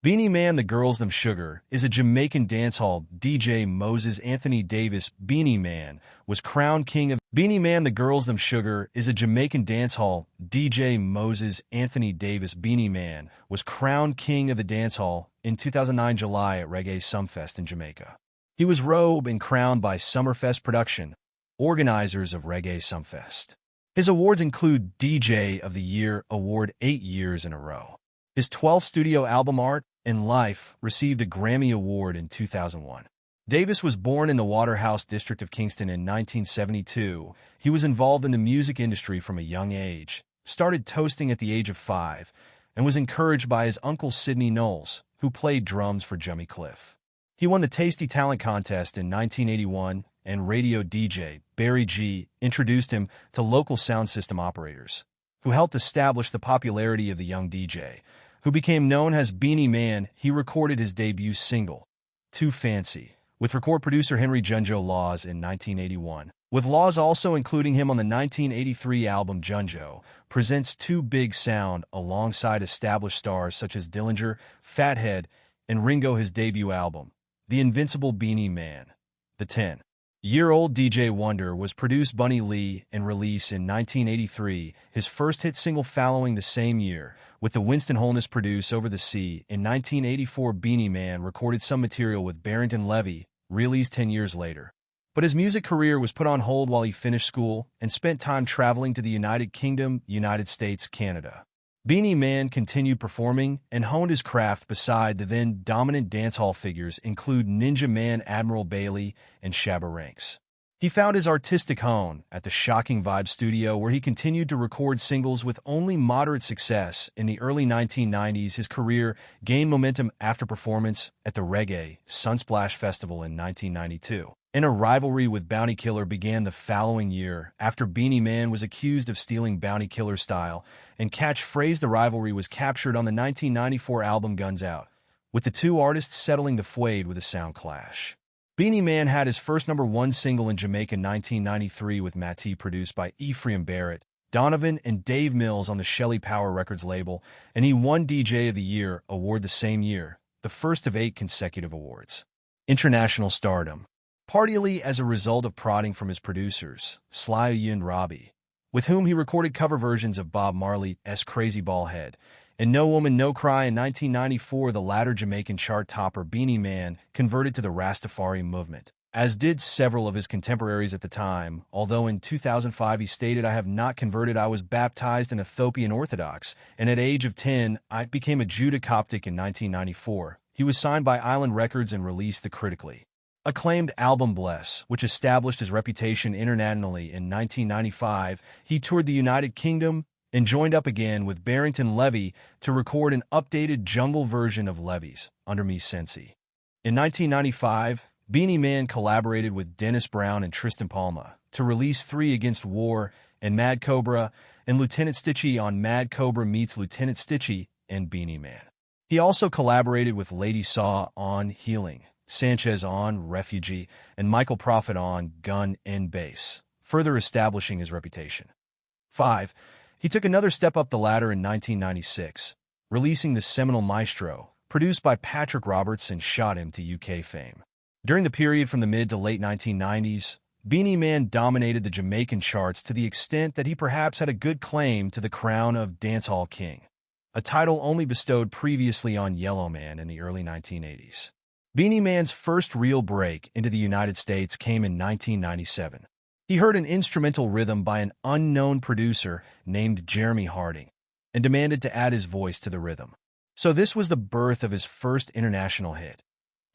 Beenie Man the Girls Them Sugar is a Jamaican dancehall DJ. Moses Anthony Davis Beenie Man was crowned king of Beenie Man the Girls Them Sugar is a Jamaican dancehall DJ. Moses Anthony Davis Beenie Man was crowned king of the dancehall in 2009 July at Reggae Sumfest in Jamaica. He was robed and crowned by Summerfest Production, organizers of Reggae Sumfest. His awards include DJ of the Year award 8 years in a row. His 12th studio album Art and Life received a Grammy Award in 2001. Davis was born in the Waterhouse district of Kingston in 1972. He was involved in the music industry from a young age, started toasting at the age of 5, and was encouraged by his uncle Sidney Knowles, who played drums for Jimmy Cliff. He won the Tasty Talent Contest in 1981, and radio DJ Barry G introduced him to local sound system operators, who helped establish the popularity of the young DJ, who became known as Beenie Man. He recorded his debut single, Too Fancy, with record producer Henry Junjo Laws in 1981, with Laws also including him on the 1983 album Junjo Presents Too Big Sound alongside established stars such as Dillinger, Fathead, and Ringo. His debut album, The Invincible Beenie Man, the 10-year-old DJ Wonder, was produced Bunny Lee and released in 1983, his first hit single following the same year, with the Winston Holness produce Over the Sea. In 1984, Beenie Man recorded some material with Barrington Levy, released 10 years later. But his music career was put on hold while he finished school and spent time traveling to the United Kingdom, United States, Canada. Beenie Man continued performing and honed his craft beside the then-dominant dancehall figures include Ninja Man Admiral Bailey and Shabba Ranks. He found his artistic hone at the Shocking Vibe studio, where he continued to record singles with only moderate success. In the early 1990s, his career gained momentum after performance at the Reggae Sunsplash Festival in 1992. And a rivalry with Bounty Killer began the following year after Beenie Man was accused of stealing Bounty Killer's style and catchphrase. The rivalry was captured on the 1994 album Guns Out, with the two artists settling the feud with a sound clash. Beenie Man had his first #1 single in Jamaica in 1993 with Matty, produced by Ephraim Barrett, Donovan, and Dave Mills on the Shelley Power Records label, and he won DJ of the Year award the same year, the first of 8 consecutive awards. International stardom. Partly as a result of prodding from his producers, Sly and Robbie, with whom he recorded cover versions of Bob Marley's Crazy Ball Head and No Woman No Cry. In 1994, the latter Jamaican chart topper Beenie Man converted to the Rastafari movement, as did several of his contemporaries at the time, although in 2005 he stated, "I have not converted, I was baptized an Ethiopian Orthodox, and at age of 10, I became a Judah Coptic." In 1994, he was signed by Island Records and released the critically acclaimed album Bless, which established his reputation internationally. In 1995, he toured the United Kingdom and joined up again with Barrington Levy to record an updated jungle version of Levy's Under Me Sensi. In 1995, Beenie Man collaborated with Dennis Brown and Tristan Palma to release 3 Against War and Mad Cobra, and Lieutenant Stitchie on Mad Cobra Meets Lieutenant Stitchie and Beenie Man. He also collaborated with Lady Saw on Healing, Sanchez on Refugee, and Michael Prophet on Gun and Bass, further establishing his reputation. 5. He took another step up the ladder in 1996, releasing the seminal Maestro, produced by Patrick Roberts, and shot him to UK fame. During the period from the mid to late 1990s, Beenie Man dominated the Jamaican charts to the extent that he perhaps had a good claim to the crown of Dancehall King, a title only bestowed previously on Yellow Man in the early 1980s. Beenie Man's first real break into the United States came in 1997. He heard an instrumental rhythm by an unknown producer named Jeremy Harding and demanded to add his voice to the rhythm. So this was the birth of his first international hit.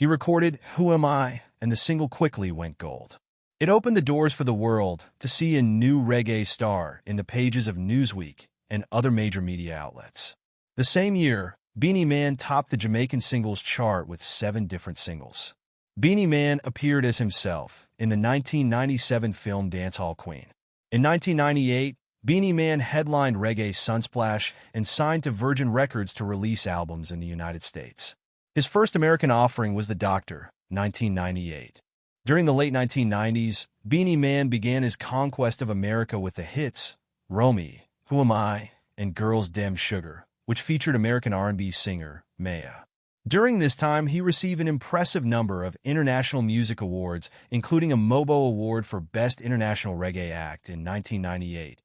He recorded Who Am I, and the single quickly went gold. It opened the doors for the world to see a new reggae star in the pages of Newsweek and other major media outlets. The same year, Beenie Man topped the Jamaican singles chart with 7 different singles. Beenie Man appeared as himself in the 1997 film Dancehall Queen. In 1998, Beenie Man headlined Reggae Sunsplash and signed to Virgin Records to release albums in the United States. His first American offering was The Doctor, 1998. During the late 1990s, Beenie Man began his conquest of America with the hits Romy, Who Am I, and Girls Dem Sugar, which featured American R&B singer Maya. During this time, he received an impressive number of international music awards, including a MOBO Award for Best International Reggae Act in 1998,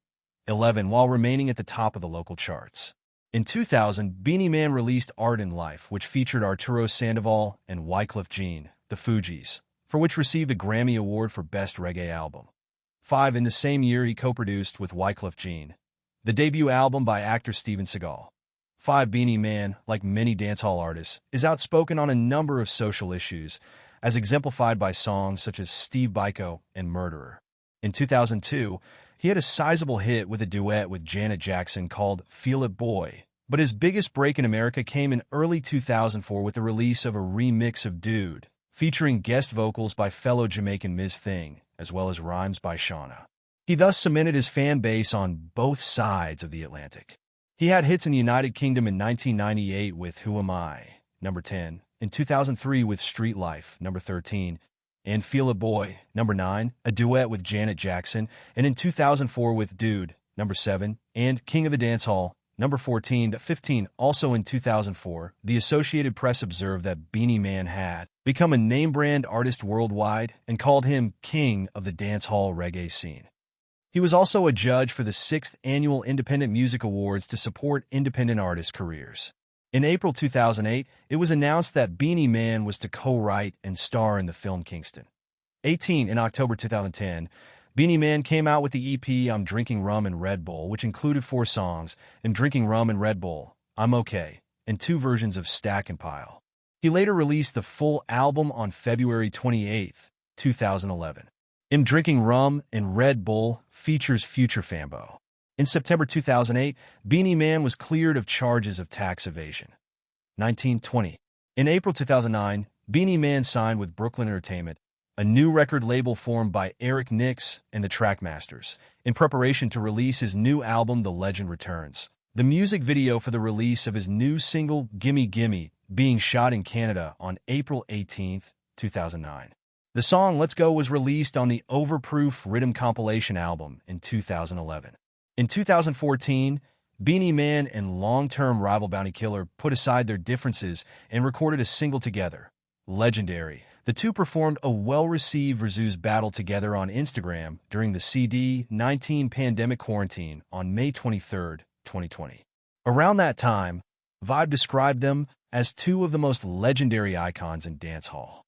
11 while remaining at the top of the local charts. In 2000, Beenie Man released Art in Life, which featured Arturo Sandoval and Wyclef Jean, the Fugees, for which received a Grammy Award for Best Reggae Album. 5 in the same year, he co-produced with Wyclef Jean, the debut album by actor Steven Seagal. 5 Beenie Man, like many dancehall artists, is outspoken on a number of social issues, as exemplified by songs such as Steve Biko and Murderer. In 2002, he had a sizable hit with a duet with Janet Jackson called Feel It Boy, but his biggest break in America came in early 2004 with the release of a remix of Dude, featuring guest vocals by fellow Jamaican Ms. Thing, as well as rhymes by Shawnna. He thus cemented his fan base on both sides of the Atlantic. He had hits in the United Kingdom in 1998 with Who Am I, number 10, in 2003 with Street Life, number 13, and Feel It Boy, number 9, a duet with Janet Jackson, and in 2004 with Dude, number 7, and King of the Dancehall, number 14 to 15. Also in 2004, the Associated Press observed that Beenie Man had become a name-brand artist worldwide and called him King of the Dancehall Reggae Scene. He was also a judge for the 6th Annual Independent Music Awards to support independent artists' careers. In April 2008, it was announced that Beenie Man was to co-write and star in the film Kingston. 18 in October 2010, Beenie Man came out with the EP I'm Drinking Rum and Red Bull, which included 4 songs, I'm Drinking Rum and Red Bull, I'm Okay, and 2 versions of Stack and Pile. He later released the full album on February 28, 2011. I'm Drinking Rum and Red Bull features Future Fambo. In September 2008, Beenie Man was cleared of charges of tax evasion. 1920. In April 2009, Beenie Man signed with Brooklyn Entertainment, a new record label formed by Eric Nix and the Trackmasters, in preparation to release his new album The Legend Returns. The music video for the release of his new single Gimme Gimme being shot in Canada on April 18, 2009. The song Let's Go was released on the Overproof Rhythm compilation album in 2011. In 2014, Beenie Man and long-term rival Bounty Killer put aside their differences and recorded a single together, Legendary. The two performed a well-received versus battle together on Instagram during the CD-19 pandemic quarantine on May 23, 2020. Around that time, Vibe described them as two of the most legendary icons in dancehall.